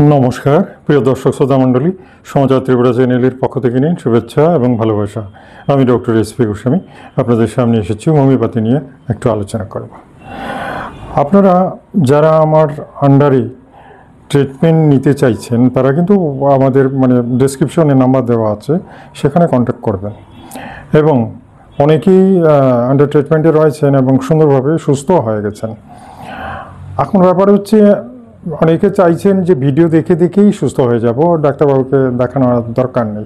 নমস্কার প্রিয় দর্শক শ্রোতা মণ্ডলী, সমাচার ত্রিপুরা চ্যানেলের পক্ষ থেকে নিন শুভেচ্ছা এবং ভালোবাসা। আমি ডক্টর এসপি গোস্বামী আপনাদের সামনে এসেছি হোমিওপ্যাথি নিয়ে একটু আলোচনা করব। আপনারা যারা আমার আন্ডারে ট্রিটমেন্ট নিতে চাইছেন তারা কিন্তু আমাদের ডেসক্রিপশনে নাম্বার দেওয়া আছে, সেখানে কন্ট্যাক্ট করবেন। এবং অনেকেই আন্ডার ট্রিটমেন্টে রয়েছেন এবং সুন্দরভাবে সুস্থ হয়ে গেছেন। এখন ব্যাপার হচ্ছে অনেকে চাইছেন যে ভিডিও দেখে দেখেই সুস্থ হয়ে যাব, ডাক্তারবাবুকে দেখানোর দরকার নেই।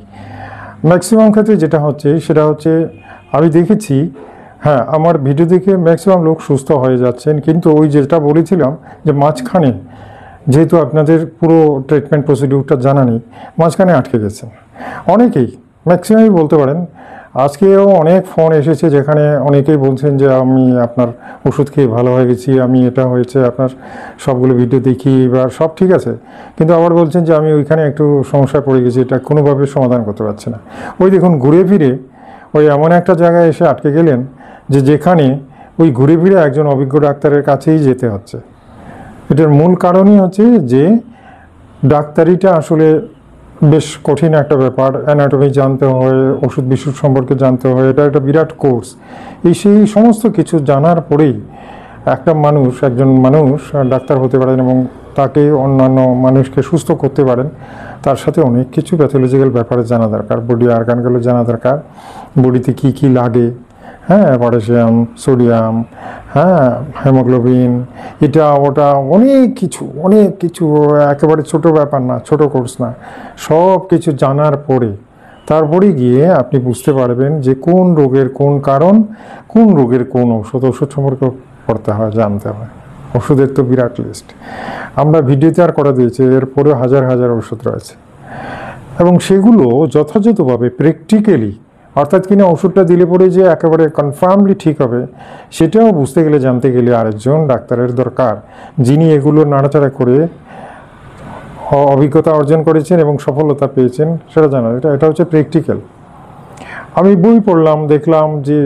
ম্যাক্সিমাম ক্ষেত্রে যেটা হচ্ছে সেটা হচ্ছে আমি দেখেছি, হ্যাঁ, আমার ভিডিও দেখে ম্যাক্সিমাম লোক সুস্থ হয়ে যাচ্ছেন, কিন্তু ওই যেটা বলেছিলাম যে মাঝখানে যেহেতু আপনাদের পুরো ট্রিটমেন্ট প্রসিডিউরটা জানা নেই, মাঝখানে আটকে গেছেন অনেকেই, ম্যাক্সিমামই বলতে পারেন। আজকেও অনেক ফোন এসেছে যেখানে অনেকেই বলছেন যে আমি আপনার ওষুধ খেয়ে ভালো হয়ে গেছি, আমি এটা হয়েছে, আপনার সবগুলো ভিডিও দেখি বা সব ঠিক আছে, কিন্তু আবার বলছেন যে আমি ওইখানে একটু সমস্যায় পড়ে গেছি, এটা কোনোভাবে সমাধান করতে পারছি না। ওই দেখুন ঘুরে ফিরে ওই এমন একটা জায়গায় এসে আটকে গেলেন যেখানে ওই ঘুরে ফিরে একজন অভিজ্ঞ ডাক্তারের কাছেই যেতে হচ্ছে। এটার মূল কারণই হচ্ছে যে ডাক্তারিটা আসলে বেশ কঠিন একটা ব্যাপার। অ্যানাটমি জানতে হয়, ওষুধ বিশুদ্ধ সম্পর্কে জানতে হয়, এটা একটা বিরাট কোর্স। সেই সমস্ত কিছু জানার পরেই একজন মানুষ ডাক্তার হতে পারেন এবং তাকে অন্যান্য মানুষকে সুস্থ করতে পারেন। তার সাথে অনেক কিছু প্যাথোলজিক্যাল ব্যাপারে জানা দরকার, বডি অর্গানগুলো জানা দরকার, বডিতে কী কী লাগে, হ্যাঁ, পটাশিয়াম, সোডিয়াম, হ্যাঁ, হিমোগ্লোবিন, এটা ওটা অনেক কিছু একেবারে ছোট ব্যাপার না, ছোট কোর্স না। সব কিছু জানার পরে তারপরে গিয়ে আপনি বুঝতে পারবেন যে কোন রোগের কোন কারণ, কোন রোগের কোন ওষুধ সম্পর্কে পড়তে হয়, জানতে হয়। ওষুধের তো বিরাট লিস্ট, আমরা ভিডিওতে আর করা দিয়েছি, এরপরে হাজার হাজার ওষুধ রয়েছে এবং সেগুলো যথাযথভাবে প্র্যাকটিক্যালি, অর্থাৎ কিনা ওষুধটা দিলে পরে যে একেবারে কনফার্মলি ঠিক হবে সেটাও বুঝতে গেলে, জানতে গেলে আরেকজন ডাক্তারের দরকার, যিনি এগুলো নাড়াচাড়া করে অভিজ্ঞতা অর্জন করেছেন এবং সফলতা পেয়েছেন, সেটা জানা। এটা হচ্ছে প্র্যাকটিক্যাল। আমি বই পড়লাম, দেখলাম যে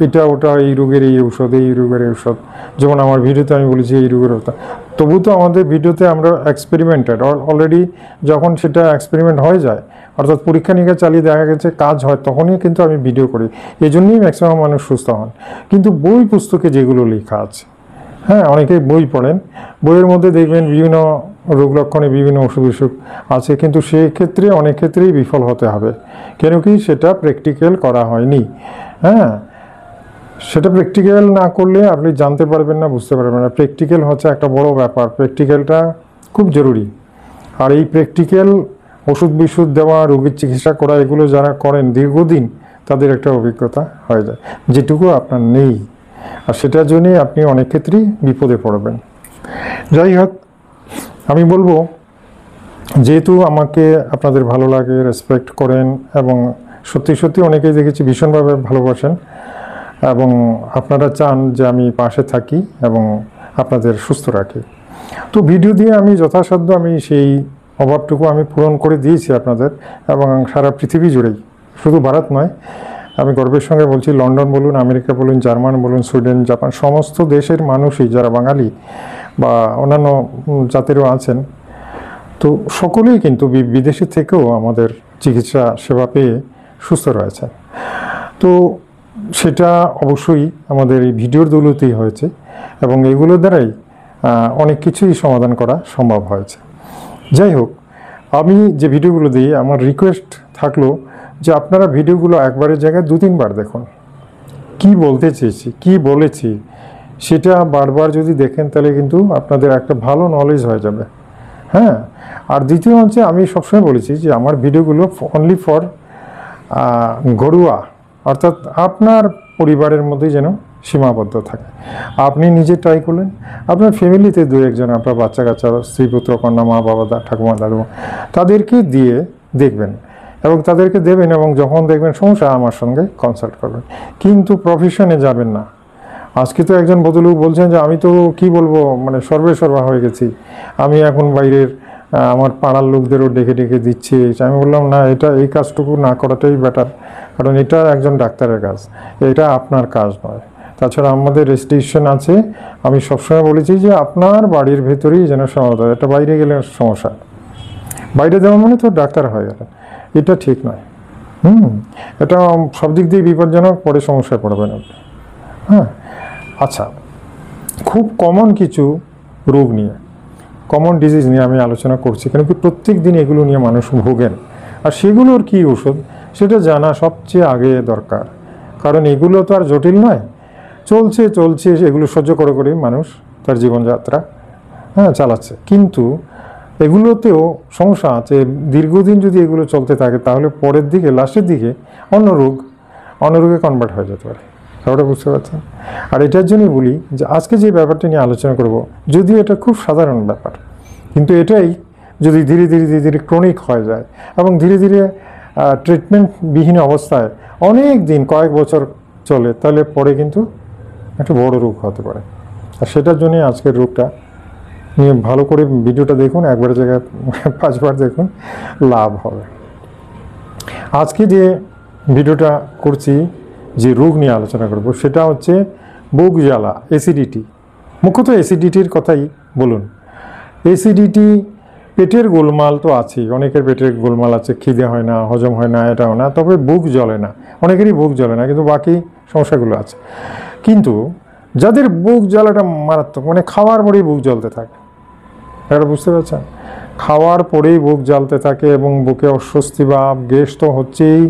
এটা ওটা, এই রোগের এই ঔষধ, এই রোগের এই ঔষধ, যেমন আমার ভিডিওতে আমি বলেছি এই রোগের ওষুধ। তবু তো আমাদের ভিডিওতে আমরা এক্সপেরিমেন্টেড অলরেডি, যখন সেটা এক্সপেরিমেন্ট হয়ে যায়, অর্থাৎ পরীক্ষা নিরীক্ষা চালিয়ে দেখা গেছে কাজ হয়, তখনই কিন্তু আমি ভিডিও করি। এই জন্যই ম্যাক্সিমাম মানুষ সুস্থ হন। কিন্তু বই পুস্তকে যেগুলো লেখা আছে, হ্যাঁ, অনেকেই বই পড়েন, বইয়ের মধ্যে দেখবেন বিভিন্ন রোগ লক্ষণে বিভিন্ন অসুখ আছে, কিন্তু সেক্ষেত্রে অনেক ক্ষেত্রেই বিফল হতে হবে। কেন কি সেটা প্র্যাকটিক্যাল করা হয়নি। হ্যাঁ, সেটা প্র্যাকটিক্যাল না করলে আপনি জানতে পারবেন না, বুঝতে পারবেন না। প্র্যাকটিক্যাল হচ্ছে একটা বড় ব্যাপার, প্র্যাকটিক্যালটা খুব জরুরি। আর এই প্র্যাকটিক্যাল ওষুধ বিশুদ্ধ দেওয়া, রোগীর চিকিৎসা করা, এগুলো যারা করেন দীর্ঘদিন, তাদের একটা অভিজ্ঞতা হয়ে যায়, যেটুকু আপনার নেই। আর সেটার জন্যই আপনি অনেক ক্ষেত্রেই বিপদে পড়বেন। যাই হোক, আমি বলবো, যেহেতু আমাকে আপনাদের ভালো লাগে, রেসপেক্ট করেন এবং সত্যি অনেকেই দেখেছি ভীষণভাবে ভালোবাসেন এবং আপনারা চান যে আমি পাশে থাকি এবং আপনাদের সুস্থ রাখি, তো ভিডিও দিয়ে আমি যথাসাধ্য আমি সেই অভাবটুকু আমি পূরণ করে দিয়েছি আপনাদের এবং সারা পৃথিবী জুড়েই, শুধু ভারত নয়, আমি গর্বের সঙ্গে বলছি, লন্ডন বলুন, আমেরিকা বলুন, জার্মান বলুন, সুইডেন, জাপান, সমস্ত দেশের মানুষই যারা বাঙালি বা অন্যান্য জাতিরও আছেন, তো সকলেই কিন্তু বিদেশি থেকেও আমাদের চিকিৎসা সেবা পেয়ে সুস্থ রয়েছে। তো সেটা অবশ্যই আমাদের এই ভিডিওর দৌলতেই হয়েছে এবং এগুলোর দ্বারাই অনেক কিছুই সমাধান করা সম্ভব হয়েছে। যাই হোক, আমি যে ভিডিওগুলো দিই, আমার রিকোয়েস্ট থাকলো যে আপনারা ভিডিওগুলো একবারের জায়গায় 2-3 বার দেখুন। কি বলতে চেয়েছি, কি বলেছি, সেটা বারবার যদি দেখেন তাহলে কিন্তু আপনাদের একটা ভালো নলেজ হয়ে যাবে। হ্যাঁ, আর দ্বিতীয় হচ্ছে, আমি সবসময় বলেছি যে আমার ভিডিওগুলো অনলি ফর ঘরোয়া, অর্থাৎ আপনার পরিবারের মধ্যেই যেন সীমাবদ্ধ থাকে। আপনি নিজে ট্রাই করলেন, আপনার ফ্যামিলিতে 2-1 জন, আপনার বাচ্চা কাচ্চা, স্ত্রী পুত্র কন্যা, মা বাবা, ঠাকুমা দাদু, তাদেরকে দিয়ে দেখবেন এবং তাদেরকে দেবেন এবং যখন দেখবেন সমস্যা, আমার সঙ্গে কনসাল্ট করবেন, কিন্তু প্রফেশনে যাবেন না। আজকে তো একজন ভদ্রলোক বলছেন যে আমি তো কি বলবো, সর্বা হয়ে গেছি, আমি এখন বাইরের আমার পাড়ার লোকদেরও ডেকে দিচ্ছি। আমি বললাম না, এই কাজটুকু না করাটাই বেটার, কারণ এটা একজন ডাক্তারের কাজ, এটা আপনার কাজ নয়। তাছাড়া আমাদের রেস্ট্রিকশন আছে, আমি সবসময় বলেছি যে আপনার বাড়ির ভেতরেই যেন সমাধান, এটা বাইরে গেলে সমস্যা। বাইরে দেওয়া মানে তো ডাক্তার হয়ে গেল, এটা ঠিক নয়। এটা সব দিক দিয়ে বিপজ্জনক, পরে সমস্যায় পড়বেন আপনি। হ্যাঁ, আচ্ছা, খুব কমন কিছু রোগ নিয়ে, কমন ডিজিজ নিয়ে আমি আলোচনা করছি, কেন কি প্রত্যেক দিন এগুলো নিয়ে মানুষ ভোগেন, আর সেগুলোর কি ওষুধ সেটা জানা সবচেয়ে আগে দরকার। কারণ এগুলো তো আর জটিল নয়, চলছে এগুলো সহ্য করে করেই মানুষ তার জীবনযাত্রা চালাচ্ছে। কিন্তু এগুলোতেও সমস্যা আছে, দীর্ঘদিন যদি এগুলো চলতে থাকে তাহলে পরের দিকে, লাস্টের দিকে অন্য রোগে কনভার্ট হয়ে যেতে পারে। ব্যাপারটা বুঝতে পারছেন? আর এটার জন্যই বলি যে আজকে যে ব্যাপারটা নিয়ে আলোচনা করব, যদিও এটা খুব সাধারণ ব্যাপার, কিন্তু এটাই যদি ধীরে ধীরে ক্রনিক হয়ে যায় এবং ধীরে ধীরে ট্রিটমেন্টবিহীন অবস্থায় অনেক দিন, কয়েক বছর চলে, তাহলে পরে কিন্তু একটা বড় রোগ হতে পারে। আর সেটার জন্যই আজকের রোগটা নিয়ে ভালো করে ভিডিওটা দেখুন, একবারের জায়গায় 5 বার দেখুন, লাভ হবে। আজকে যে ভিডিওটা করছি, যে রোগ নিয়ে আলোচনা করব, সেটা হচ্ছে বুক জ্বালা, অ্যাসিডিটি। মুখ্যত অ্যাসিডিটির কথাই বলুন। অ্যাসিডিটি, পেটের গোলমাল তো আছেই, অনেকের পেটের গোলমাল আছে, খিদে হয় না, হজম হয় না, এটাও না, তবে বুক জ্বলে না, অনেকেরই বুক জ্বলে না, কিন্তু বাকি সমস্যাগুলো আছে। কিন্তু যাদের বুক জ্বালাটা মারাত্মক, মানে খাওয়ার পরেই বুক জ্বলতে থাকে, এটা বুঝতে পারছেন? খাওয়ার পরেই বুক জ্বালতে থাকে এবং বুকে অস্বস্তি ভাব, গ্যাস তো হচ্ছেই,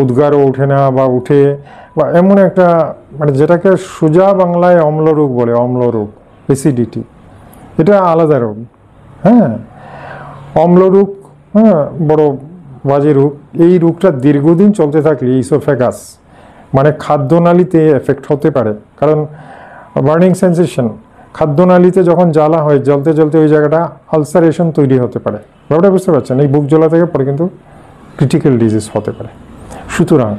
উদ্গারও ওঠে না বা উঠে, বা এমন একটা, মানে যেটাকে সোজা বাংলায় অম্লরোগ বলে, অম্লরোগ, অ্যাসিডিটি, এটা আলাদা রোগ। হ্যাঁ, অম্লরোগ, বড় বাজে রোগ। এই রোগটা দীর্ঘদিন চলতে থাকলে ইসোফেগাস, মানে খাদ্যনালীতে এফেক্ট হতে পারে। কারণ বার্নিং সেন্সেশন, খাদ্যনালীতে যখন জ্বালা হয়, জ্বলতে ওই জায়গাটা আলসারেশন তৈরি হতে পারে। ব্যাপারটা বুঝতে পারছেন? এই বুক জ্বলা থেকে পরে কিন্তু ক্রিটিক্যাল ডিজিজ হতে পারে। সুতরাং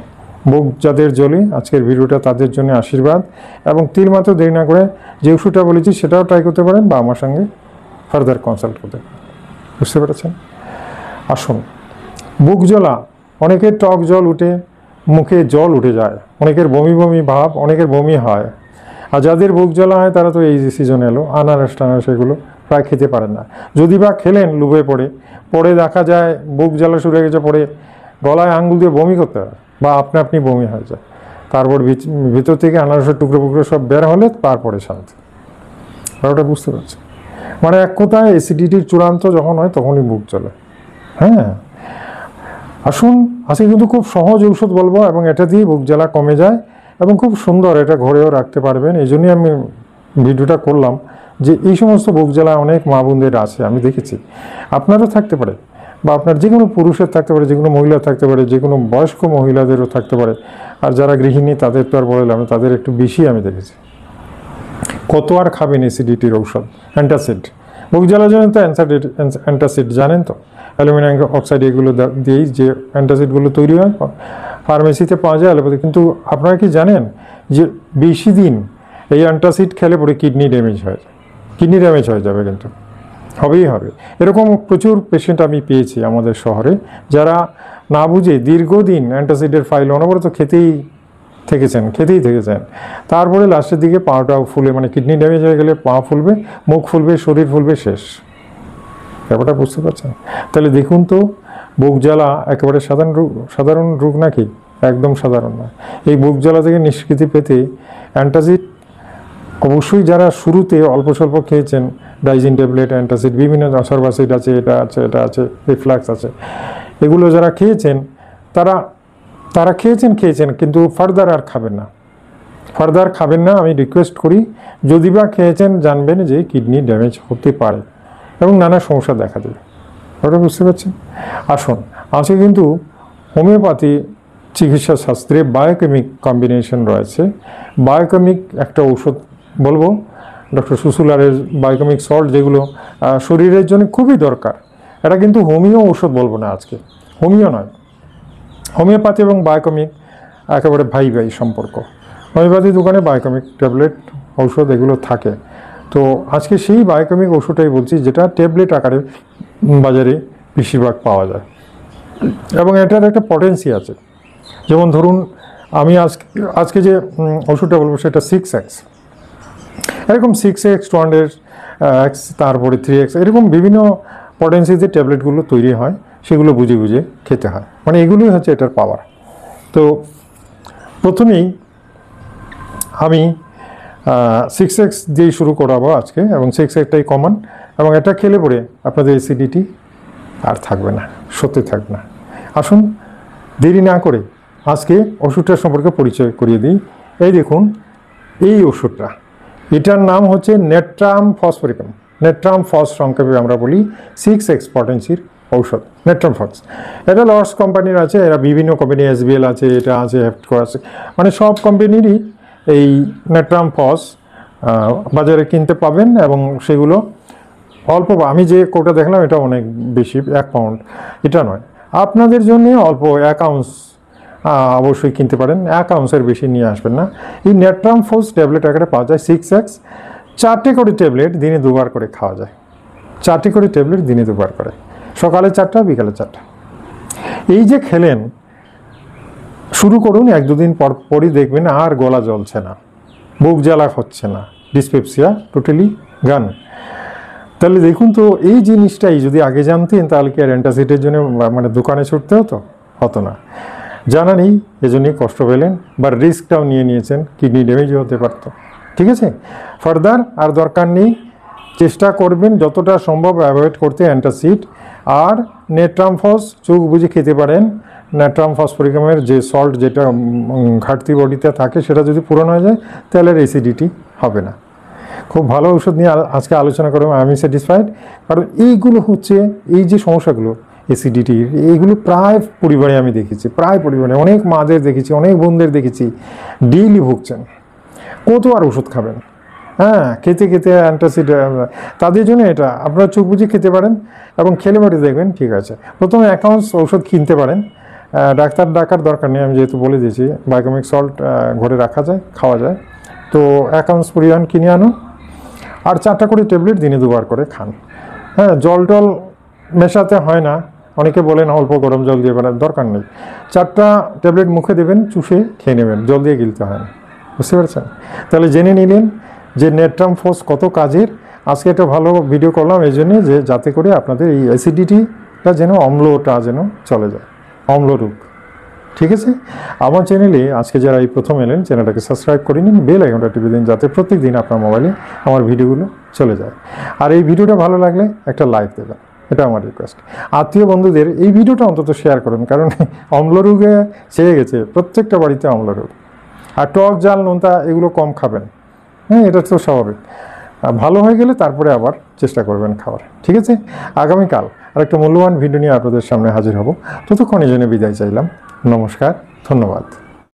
বুক যাদের জ্বলে, আজকের ভিডিওটা তাদের জন্য আশীর্বাদ। এবং তিলমাত্র দেরি না করে যে ওষুধটা বলেছি সেটাও ট্রাই করতে পারেন, বা আমার সঙ্গে ফার্দার কনসাল্ট করতে পারেন। বুঝতে পেরেছেন? আসুন, বুক জ্বলা, অনেকের টক জল উঠে, মুখে জল উঠে যায়, অনেকের বমি ভাব, অনেকের বমি হয়। আর যাদের বুক জ্বালা হয় তারা তো এই যে সিজন এলো, আনারস টানারস এগুলো প্রায় খেতে পারেন না। যদি বা খেলেন লুভে পরে দেখা যায় বুক জ্বালা শুরু হয়ে গেছে, পরে গলায় আঙ্গুল দিয়ে বমি করতে হয়, বা আপনি বমি হয়ে যায়। তারপর ভিতর থেকে আনারসের টুকরো সব বের হলে তারপরে শান্তি। ওটা বুঝতে পারছি? মানে এক কথায় অ্যাসিডিটির চূড়ান্ত যখন হয় তখনই বুক জ্বলে। হ্যাঁ, আসুন, আজকে কিন্তু খুব সহজ ঔষধ বলবো, এবং এটা দিয়ে বুক জ্বালা কমে যায় এবং খুব সুন্দর, এটা ঘরেও রাখতে পারবেন। এই জন্যই আমি ভিডিওটা করলাম, যে এই সমস্ত বুক জ্বালা অনেক মা বোনদের আছে, আমি দেখেছি। আপনারও থাকতে পারে, বা আপনার যে কোনো পুরুষের থাকতে পারে, যে কোনো মহিলার থাকতে পারে, যে কোনো বয়স্ক মহিলাদেরও থাকতে পারে। আর যারা গৃহিণী তাদের তো আর বললাম, তাদের একটু বেশি আমি দেখেছি। কত আর খাবেন অ্যাসিডিটির ঔষধ? অ্যান্টাসিড, বুক জ্বালার জন্য তো অ্যান্টাসিড জানেন তো, অ্যালুমিনিয়াম অক্সাইড, এগুলো দিয়েই যে অ্যান্টাসিডগুলো তৈরি হয়, ফার্মেসিতে পাওয়া যায়, অ্যালোপ্যাথি। কিন্তু আপনারা কি জানেন যে বেশি দিন এই অ্যান্টাসিড খেলে পরে কিডনি ড্যামেজ হয়ে যায়, কিডনি ড্যামেজ হয়ে যাবে, কিন্তু হবেই হবে। এরকম প্রচুর পেশেন্ট আমি পেয়েছি আমাদের শহরে, যারা না বুঝে দীর্ঘদিন অ্যান্টাসিডের ফাইল অনবরত খেতেই থেকেছেন, তারপরে লাস্টের দিকে পাটাও ফুলে, মানে কিডনি ড্যামেজ হয়ে গেলে পা ফুলবে, মুখ ফুলবে, শরীর ফুলবে, শেষ। ব্যাপারটা বুঝতে পারছেন? তাহলে দেখুন তো, বুক জ্বালা একেবারে সাধারণ রোগ নাকি? একদম সাধারণ না। এই বুক জ্বালা থেকে নিষ্কৃতি পেতে অ্যান্টাসিড অবশ্যই, যারা শুরুতে অল্প স্বল্প খেয়েছেন, ডাইজিন ট্যাবলেট, অ্যান্টাসিড, বিভিন্ন সরবাসিড আছে, এটা আছে, রিফ্লাক্স আছে, এগুলো যারা খেয়েছেন তারা খেয়েছেন, কিন্তু ফার্দার আর খাবেন না। আমি রিকোয়েস্ট করি, যদি বা খেয়েছেন, জানবেন যে কিডনি ড্যামেজ হতে পারে এবং নানা সমস্যা দেখা দেবে। ওটা বুঝতে পারছেন? আসুন, আজকে কিন্তু হোমিওপ্যাথি চিকিৎসা শাস্ত্রে বায়োকেমিক কম্বিনেশন রয়েছে। বায়োকেমিক একটা ঔষধ বলবো, ডক্টর সুসুলারের বায়োকেমিক সল্ট, যেগুলো শরীরের জন্য খুবই দরকার। এটা কিন্তু হোমিও ঔষধ বলবো না আজকে, হোমিও নয়। হোমিওপ্যাথি এবং বায়োকেমিক একেবারে ভাই সম্পর্ক। হোমিওপ্যাথি দোকানে বায়োকেমিক ট্যাবলেট, ঔষধ এগুলো থাকে। তো আজকে সেই বায়োকেমিক ওষুধটাই বলছি, যেটা ট্যাবলেট আকারে বাজারে বেশিরভাগ পাওয়া যায়, এবং এটার একটা পটেন্সি আছে। যেমন ধরুন, আমি আজকে যে ওষুধটা বলবো সেটা 6x, এরকম 6x, 200x, তারপরে 3x, এরকম বিভিন্ন পটেন্সি যে ট্যাবলেটগুলো তৈরি হয় সেগুলো বুঝে বুঝে খেতে হয়, মানে এগুলোই হচ্ছে এটার পাওয়ার। তো প্রথমেই আমি 6X দিয়েই শুরু করাবো আজকে, এবং 6Xটাই কমন, এবং এটা খেলে পরে আপনাদের অ্যাসিডিটি আর থাকবে না, সত্যি থাকবে না। আসুন দেরি না করে আজকে ওষুধটার সম্পর্কে পরিচয় করিয়ে দিই। এই দেখুন এই ওষুধটা, এটার নাম হচ্ছে নেট্রাম ফসফরিকাম, নেট্রাম ফস সংক্ষেপে আমরা বলি 6X পটেন্সির ঔষধ নেট্রাম ফস। এটা লর্ডস কোম্পানির আছে, এরা বিভিন্ন কোম্পানি, SBL আছে, এটা আছে, হেফটকো আছে, মানে সব কোম্পানিরই এই নেট্রাম ফস বাজারে কিনতে পাবেন। এবং সেগুলো অল্প, আমি যে কোটা দেখলাম এটা অনেক বেশি, 1 পাউন্ড, এটা নয়, আপনাদের জন্য অল্প 1 আউন্স অবশ্যই কিনতে পারেন, 1 আউন্সের বেশি নিয়ে আসবেন না। এই নেট্রাম ফস ট্যাবলেট আকারে পাওয়া যায় 6X, 4টে করে ট্যাবলেট দিনে 2বার করে খাওয়া যায়, 4টে করে ট্যাবলেট দিনে 2বার করে, সকালে 4টা বিকালে 4টা। এই যে খেলেন, শুরু করুন, 1-2 দিন পরই দেখবেন আর গলা জ্বলছে না, বুক জ্বালা হচ্ছে না, ডিসপেপসিয়া টোটালি গান। তাহলে দেখুন তো, এই জিনিসটাই যদি আগে জানতেন তাহলে কি আর অ্যান্টাসিডের জন্য মানে দোকানে ছুটতে হতো না। জানা নেই, এজন্যই কষ্ট পেলেন, বা রিস্কটাও নিয়েছেন, কিডনি ড্যামেজও হতে পারত। ঠিক আছে, ফার্দার আর দরকার নেই, চেষ্টা করবেন যতটা সম্ভব অ্যাভয়েড করতে অ্যান্টাসিড। আর নেট্রাম ফস চোখ বুঝে খেতে পারেন। নেট্রাম ফসফরিকামের যে সল্ট, যেটা ঘাটতি বডিতে থাকে, সেটা যদি পূরণ হয়ে যায় তাহলে অ্যাসিডিটি হবে না। খুব ভালো ওষুধ নিয়ে আজকে আলোচনা করবো, আমি স্যাটিসফাইড। কারণ এইগুলো হচ্ছে, এই যে সমস্যাগুলো অ্যাসিডিটির, এইগুলো প্রায় পরিবারে আমি দেখেছি, প্রায় পরিবারে অনেক মাদের দেখেছি, অনেক বোনদের দেখেছি, ডেইলি ভুগছেন। কত আর ওষুধ খাবেন? হ্যাঁ, খেতে খেতে অ্যান্টাসিড, তাদের জন্য এটা আপনারা চোখ বুঝে খেতে পারেন, এবং খেলে পরে দেখবেন ঠিক আছে। প্রথমে 1 আউন্স ওষুধ কিনতে পারেন, ডাক্তার ডাকার দরকার নেই, আমি যেহেতু বলে দিয়েছি, বাইকোমিক সল্ট ঘরে রাখা যায়, খাওয়া যায়। তো 1 আউন্স পরিমাণ কিনে আনুন, আর 4টা করে ট্যাবলেট দিনে 2বার করে খান। হ্যাঁ, জল টল মেশাতে হয় না, অনেকে বলেন অল্প গরম জল দিয়ে বানার, দরকার নেই। 4টা ট্যাবলেট মুখে দেবেন, চুষে খেয়ে নেবেন, জল দিয়ে গিলতে হয় না। বুঝতে পারছেন? তাহলে জেনে নিলেন যে নেট্রাম ফস কত কাজের। আজকে একটা ভালো ভিডিও করলাম এই জন্যে, যে যাতে করে আপনাদের এই অ্যাসিডিটিটা যেন, অম্লটা যেন চলে যায়, অম্লরোগ। ঠিক আছে, আমার চ্যানেলে আজকে যারা এই প্রথম এলেন, চ্যানেলটাকে সাবস্ক্রাইব করে নিন, বেল আইকনটা টিপে দিন, যাতে প্রত্যেক দিন আপনার মোবাইলে আমার ভিডিওগুলো চলে যায়। আর এই ভিডিওটা ভালো লাগলে একটা লাইক দেবেন, এটা আমার রিকোয়েস্ট। আত্মীয় বন্ধুদের এই ভিডিওটা অন্তত শেয়ার করুন, কারণ অম্লরোগে ছেয়ে গেছে, প্রত্যেকটা বাড়িতে অম্লরোগ। আর টক ঝাল নোনতা এগুলো কম খাবেন, হ্যাঁ, এটা তো স্বাভাবিক। ভালো হয়ে গেলে তারপরে আবার চেষ্টা করবেন খাওয়ার। ঠিক আছে, আগামীকাল আর একটা মূল্যবান ভিডিও নিয়ে আপনাদের সামনে হাজির হব। ততক্ষণের জন্য বিদায় চাইলাম। নমস্কার, ধন্যবাদ।